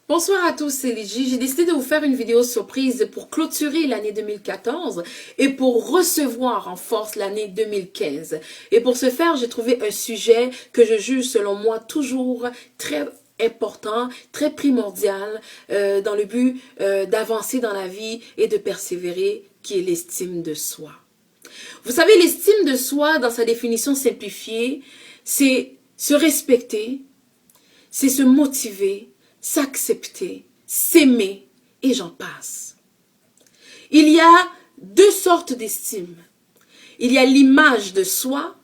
Bonsoir à tous, c'est Lydie. J'ai décidé de vous faire une vidéo surprise pour clôturer l'année 2014 et pour recevoir en force l'année 2015. Et pour ce faire, j'ai trouvé un sujet que je juge selon moi toujours très important, très primordial dans le but d'avancer dans la vie et de persévérer, qui est l'estime de soi. Vous savez, l'estime de soi, dans sa définition simplifiée, c'est se respecter, c'est se motiver, s'accepter, s'aimer, et j'en passe. Il y a deux sortes d'estime. Il y a l'image de soi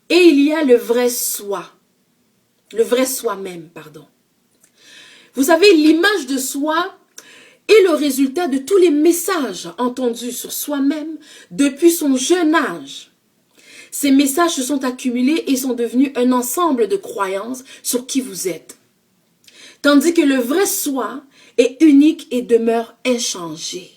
et il y a le vrai soi. Le vrai soi-même, pardon. Vous savez, l'image de soi est le résultat de tous les messages entendus sur soi-même depuis son jeune âge. Ces messages se sont accumulés et sont devenus un ensemble de croyances sur qui vous êtes. Tandis que le vrai soi est unique et demeure inchangé.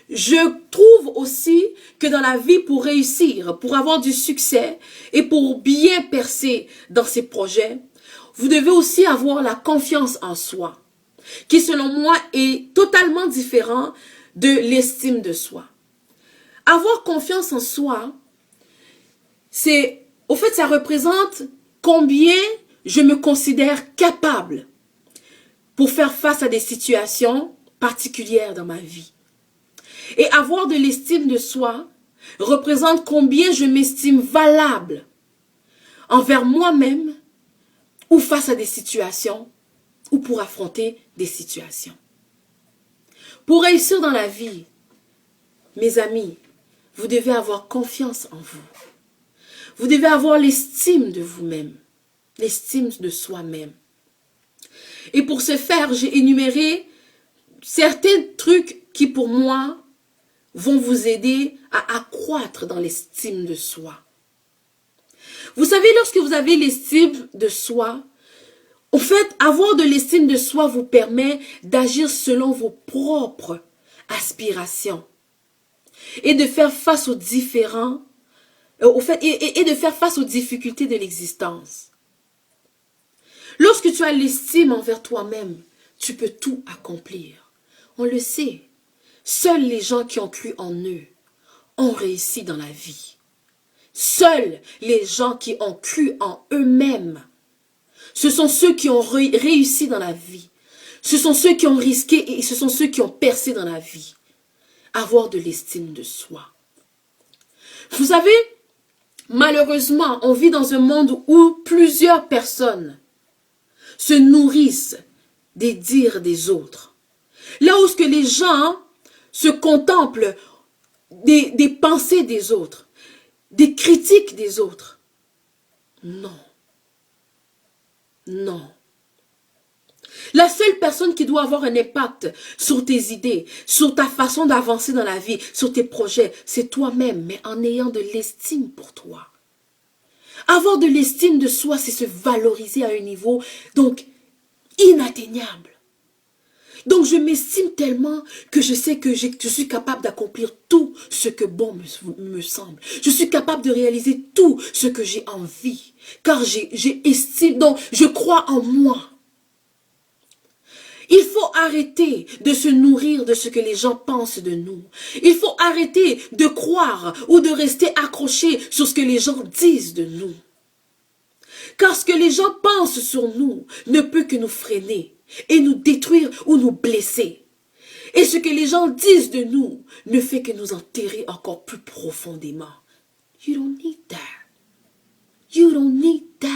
Je trouve aussi que dans la vie, pour réussir, pour avoir du succès et pour bien percer dans ses projets, vous devez aussi avoir la confiance en soi, qui selon moi est totalement différent de l'estime de soi. Avoir confiance en soi, ça représente combien je me considère capable pour faire face à des situations particulières dans ma vie. Et avoir de l'estime de soi représente combien je m'estime valable envers moi-même ou face à des situations ou pour affronter des situations. Pour réussir dans la vie, mes amis, vous devez avoir confiance en vous. Vous devez avoir l'estime de vous-même, l'estime de soi-même. Et pour ce faire, j'ai énuméré certains trucs qui, pour moi, vont vous aider à accroître dans l'estime de soi. Vous savez, lorsque vous avez l'estime de soi, en fait, avoir de l'estime de soi vous permet d'agir selon vos propres aspirations et de faire face aux différents, et de faire face aux difficultés de l'existence. Lorsque tu as l'estime envers toi-même, tu peux tout accomplir. On le sait. Seuls les gens qui ont cru en eux ont réussi dans la vie. Seuls les gens qui ont cru en eux-mêmes, ce sont ceux qui ont réussi dans la vie. Ce sont ceux qui ont risqué et ce sont ceux qui ont percé dans la vie. Avoir de l'estime de soi. Vous savez, malheureusement, on vit dans un monde où plusieurs personnes se nourrissent des dires des autres. Là où les gens se contemplent des pensées des autres, des critiques des autres. Non. Non. La seule personne qui doit avoir un impact sur tes idées, sur ta façon d'avancer dans la vie, sur tes projets, c'est toi-même, mais en ayant de l'estime pour toi. Avoir de l'estime de soi, c'est se valoriser à un niveau donc inatteignable. Donc je m'estime tellement que je sais que je suis capable d'accomplir tout ce que bon me semble. Je suis capable de réaliser tout ce que j'ai envie. Car j'ai estime, donc je crois en moi. Il faut arrêter de se nourrir de ce que les gens pensent de nous. Il faut arrêter de croire ou de rester accroché sur ce que les gens disent de nous. Car ce que les gens pensent sur nous ne peut que nous freiner et nous détruire ou nous blesser. Et ce que les gens disent de nous ne fait que nous enterrer encore plus profondément. You don't need that. You don't need that.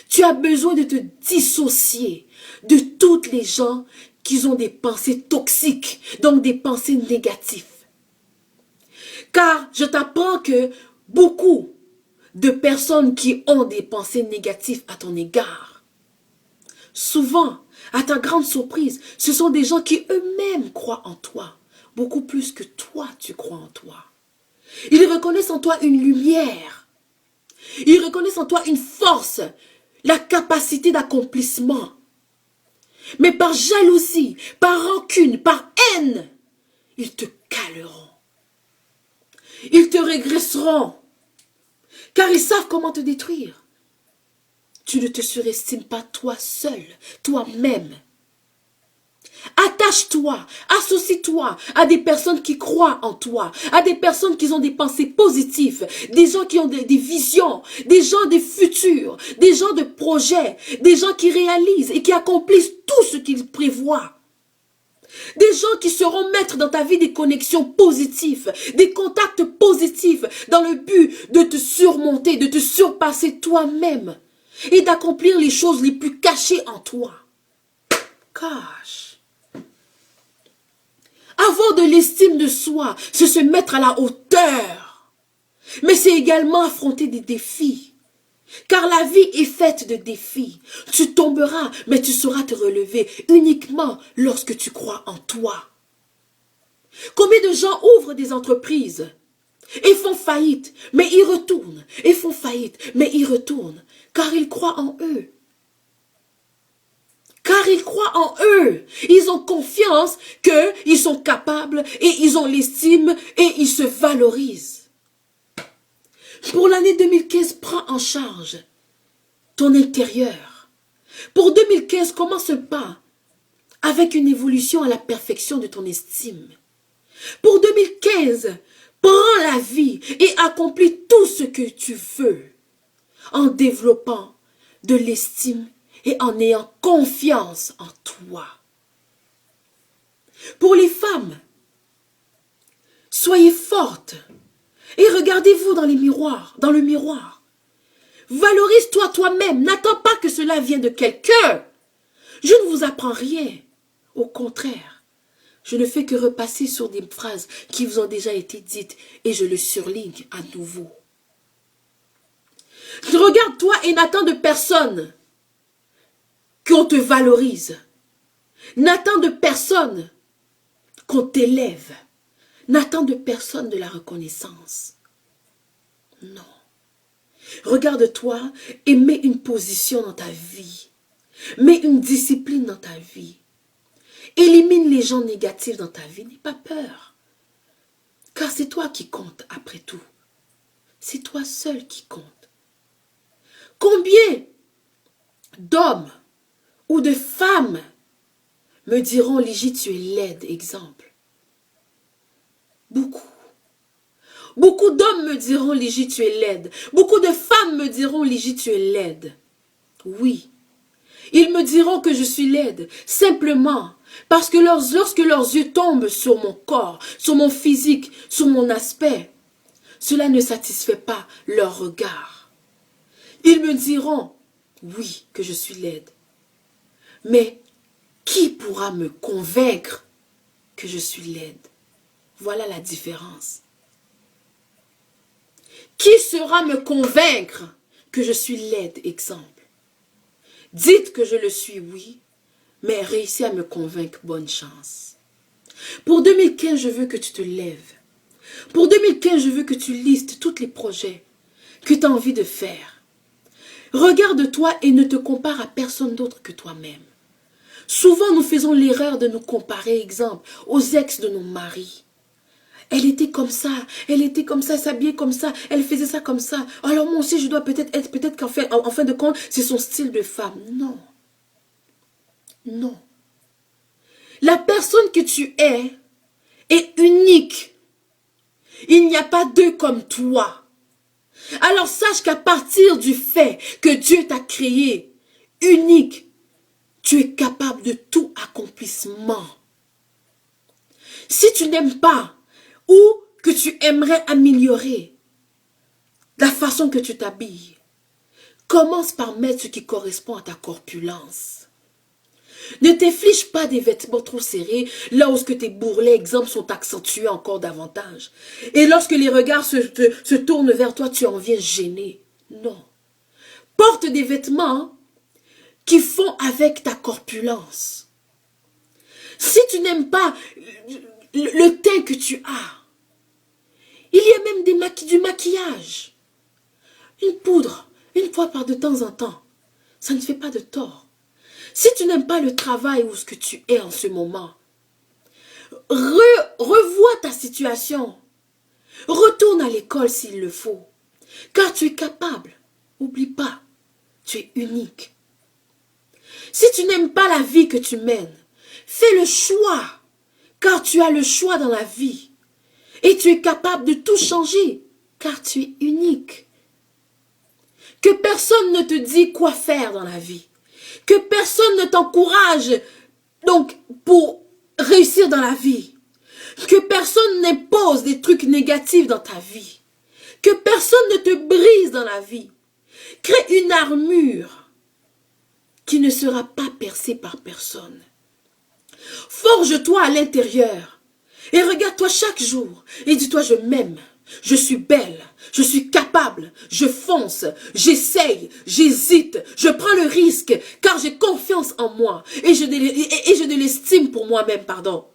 Tu as besoin de te dissocier de toutes les gens qui ont des pensées toxiques, donc des pensées négatives. Car je t'apprends que beaucoup de personnes qui ont des pensées négatives à ton égard, souvent, à ta grande surprise, ce sont des gens qui eux-mêmes croient en toi, beaucoup plus que toi tu crois en toi. Ils reconnaissent en toi une lumière, ils reconnaissent en toi une force, la capacité d'accomplissement. Mais par jalousie, par rancune, par haine, ils te caleront. Ils te régresseront. Car ils savent comment te détruire. tu ne te surestimes pas toi seul, toi-même. Attache-toi, associe-toi à des personnes qui croient en toi, à des personnes qui ont des pensées positives, des gens qui ont des visions, des gens des futurs, des gens de projets, des gens qui réalisent et qui accomplissent tout ce qu'ils prévoient. Des gens qui seront mettre dans ta vie des connexions positives, des contacts positifs dans le but de te surmonter, de te surpasser toi-même et d'accomplir les choses les plus cachées en toi. Gosh. Avoir de l'estime de soi, c'est se mettre à la hauteur. Mais c'est également affronter des défis. Car la vie est faite de défis. Tu tomberas, mais tu sauras te relever uniquement lorsque tu crois en toi. Combien de gens ouvrent des entreprises et font faillite, mais ils retournent, et font faillite, mais ils retournent, car ils croient en eux. Car ils croient en eux. Ils ont confiance qu'ils sont capables et ils ont l'estime et ils se valorisent. Pour l'année 2015, prends en charge ton intérieur. Pour 2015, commence pas avec une évolution à la perfection de ton estime. Pour 2015, prends la vie et accomplis tout ce que tu veux en développant de l'estime et en ayant confiance en toi. Pour les femmes, soyez fortes et regardez-vous dans le miroir. Valorise-toi toi-même. N'attends pas que cela vienne de quelqu'un. Je ne vous apprends rien. Au contraire, je ne fais que repasser sur des phrases qui vous ont déjà été dites et je le surligne à nouveau. Regarde-toi et n'attends de personne qu'on te valorise. N'attends de personne qu'on t'élève. N'attends de personne de la reconnaissance. Non. Regarde-toi et mets une position dans ta vie. Mets une discipline dans ta vie. Élimine les gens négatifs dans ta vie. N'aie pas peur. Car c'est toi qui compte après tout. C'est toi seul qui compte. Combien d'hommes ou de femmes me diront, Ligie, tu es laide, exemple. Beaucoup. Beaucoup d'hommes me diront, Ligie, tu es laide. Beaucoup de femmes me diront, Ligie, tu es laide. Oui. Ils me diront que je suis laide, simplement parce que lorsque leurs yeux tombent sur mon corps, sur mon physique, sur mon aspect, cela ne satisfait pas leur regard. Ils me diront, oui, que je suis laide. Mais qui pourra me convaincre que je suis laide? Voilà la différence. Qui sera me convaincre que je suis laide, exemple? Dites que je le suis, oui, mais réussissez à me convaincre, bonne chance. Pour 2015, je veux que tu te lèves. Pour 2015, je veux que tu listes tous les projets que tu as envie de faire. Regarde-toi et ne te compare à personne d'autre que toi-même. Souvent, nous faisons l'erreur de nous comparer, exemple, aux ex de nos maris. Elle était comme ça, elle s'habillait comme ça, elle faisait ça comme ça. Alors moi aussi, je dois peut-être qu'en fin de compte, c'est son style de femme. Non. Non. La personne que tu es est unique. Il n'y a pas deux comme toi. Alors sache qu'à partir du fait que Dieu t'a créé unique, tu es capable de tout accomplissement. Si tu n'aimes pas ou que tu aimerais améliorer la façon que tu t'habilles, commence par mettre ce qui correspond à ta corpulence. Ne t'inflige pas des vêtements trop serrés, là où tes bourrelets, exemple, sont accentués encore davantage. Et lorsque les regards se tournent vers toi, tu en viens gêné. Non. Porte des vêtements qui font avec ta corpulence. Si tu n'aimes pas le teint que tu as, il y a même du maquillage. Une poudre, une fois de temps en temps, ça ne fait pas de tort. Si tu n'aimes pas le travail ou ce que tu es en ce moment, revois ta situation. Retourne à l'école s'il le faut, car tu es capable. N'oublie pas, Tu es unique. Si tu n'aimes pas la vie que tu mènes, fais le choix, car tu as le choix dans la vie. Et tu es capable de tout changer, car tu es unique. Que personne ne te dise quoi faire dans la vie. Que personne ne t'encourage donc pour réussir dans la vie. Que personne n'impose des trucs négatifs dans ta vie. Que personne ne te brise dans la vie. Crée une armure qui ne sera pas percée par personne. Forge-toi à l'intérieur et regarde-toi chaque jour et dis-toi je m'aime, je suis belle, je suis capable, je fonce, j'essaye, j'hésite, je prends le risque car j'ai confiance en moi et je de l'estime pour moi-même, pardon.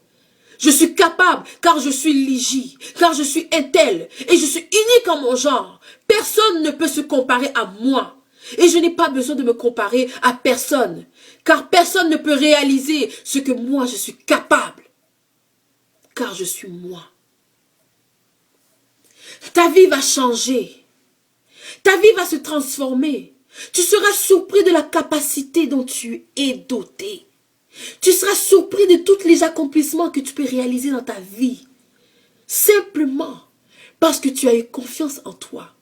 Je suis capable car je suis Ligie, car je suis Intel et je suis unique en mon genre. Personne ne peut se comparer à moi. Et je n'ai pas besoin de me comparer à personne. Car personne ne peut réaliser ce que moi je suis capable. Car je suis moi. Ta vie va changer. Ta vie va se transformer. Tu seras surpris de la capacité dont tu es doté. Tu seras surpris de tous les accomplissements que tu peux réaliser dans ta vie. Simplement parce que tu as eu confiance en toi.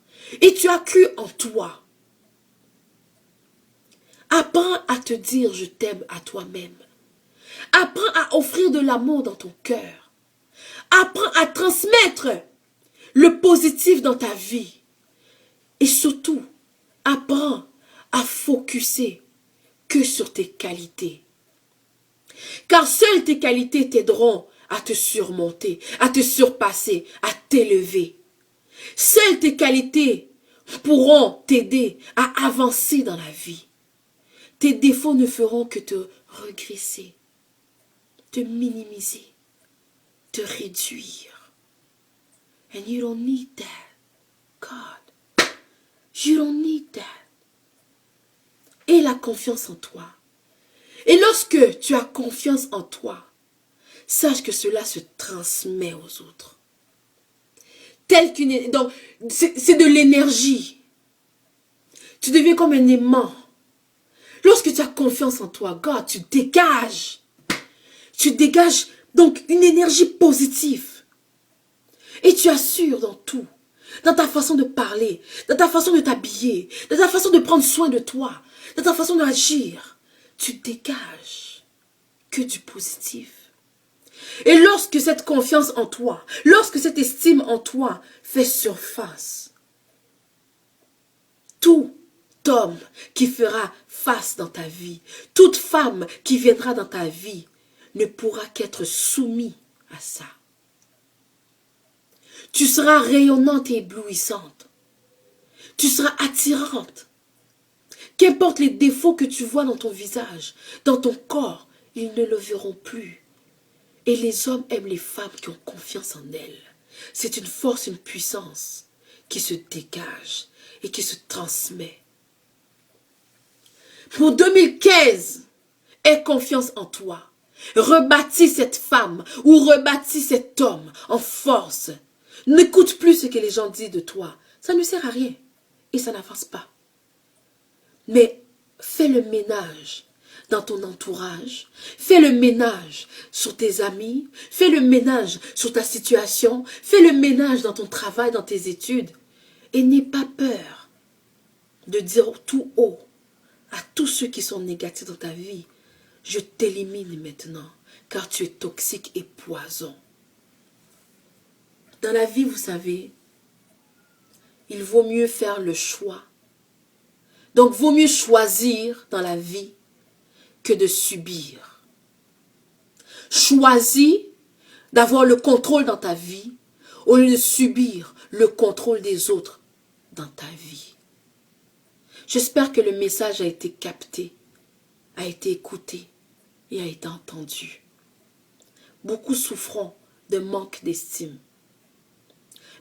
Et tu as cru en toi. Apprends à te dire je t'aime à toi-même. Apprends à offrir de l'amour dans ton cœur. Apprends à transmettre le positif dans ta vie. Et surtout, apprends à focuser que sur tes qualités. Car seules tes qualités t'aideront à te surmonter, à te surpasser, à t'élever. Seules tes qualités pourront t'aider à avancer dans la vie. Tes défauts ne feront que te regresser, te minimiser, te réduire. And you don't need that, God. You don't need that. Aie la confiance en toi. Et lorsque tu as confiance en toi, sache que cela se transmet aux autres. Donc, c'est de l'énergie. Tu deviens comme un aimant. Lorsque tu as confiance en toi, God, tu dégages. Tu dégages donc une énergie positive. Et tu assures dans tout. Dans ta façon de parler, dans ta façon de t'habiller, dans ta façon de prendre soin de toi, dans ta façon d'agir. Tu dégages que du positif. Et lorsque cette confiance en toi, lorsque cette estime en toi fait surface, tout homme qui fera face dans ta vie, toute femme qui viendra dans ta vie, ne pourra qu'être soumis à ça. Tu seras rayonnante et éblouissante. Tu seras attirante. Qu'importe les défauts que tu vois dans ton visage, dans ton corps, ils ne le verront plus. Et les hommes aiment les femmes qui ont confiance en elles. C'est une force, une puissance qui se dégage et qui se transmet. Pour 2015, aie confiance en toi. Rebâtis cette femme ou rebâtis cet homme en force. N'écoute plus ce que les gens disent de toi. Ça ne sert à rien et ça n'avance pas. Mais fais le ménage dans ton entourage. Fais le ménage sur tes amis. Fais le ménage sur ta situation. Fais le ménage dans ton travail, dans tes études. Et n'aie pas peur de dire tout haut à tous ceux qui sont négatifs dans ta vie. Je t'élimine maintenant, car tu es toxique et poison. Dans la vie, vous savez, il vaut mieux faire le choix. Donc, vaut mieux choisir dans la vie que de subir. Choisis d'avoir le contrôle dans ta vie au lieu de subir le contrôle des autres dans ta vie. J'espère que le message a été capté, a été écouté et a été entendu. Beaucoup souffront de manque d'estime.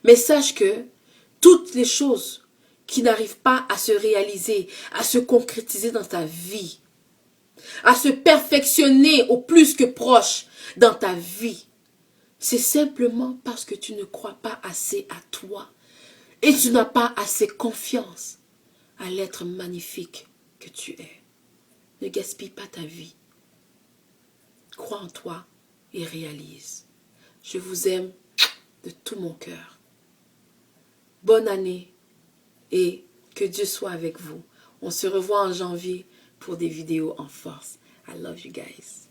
Mais sache que toutes les choses qui n'arrivent pas à se réaliser, à se concrétiser dans ta vie, à se perfectionner au plus que proche dans ta vie, c'est simplement parce que tu ne crois pas assez à toi et tu n'as pas assez confiance à l'être magnifique que tu es. Ne gaspille pas ta vie. Crois en toi et réalise. Je vous aime de tout mon cœur. Bonne année et que Dieu soit avec vous. On se revoit en janvier pour des vidéos en force. I love you guys.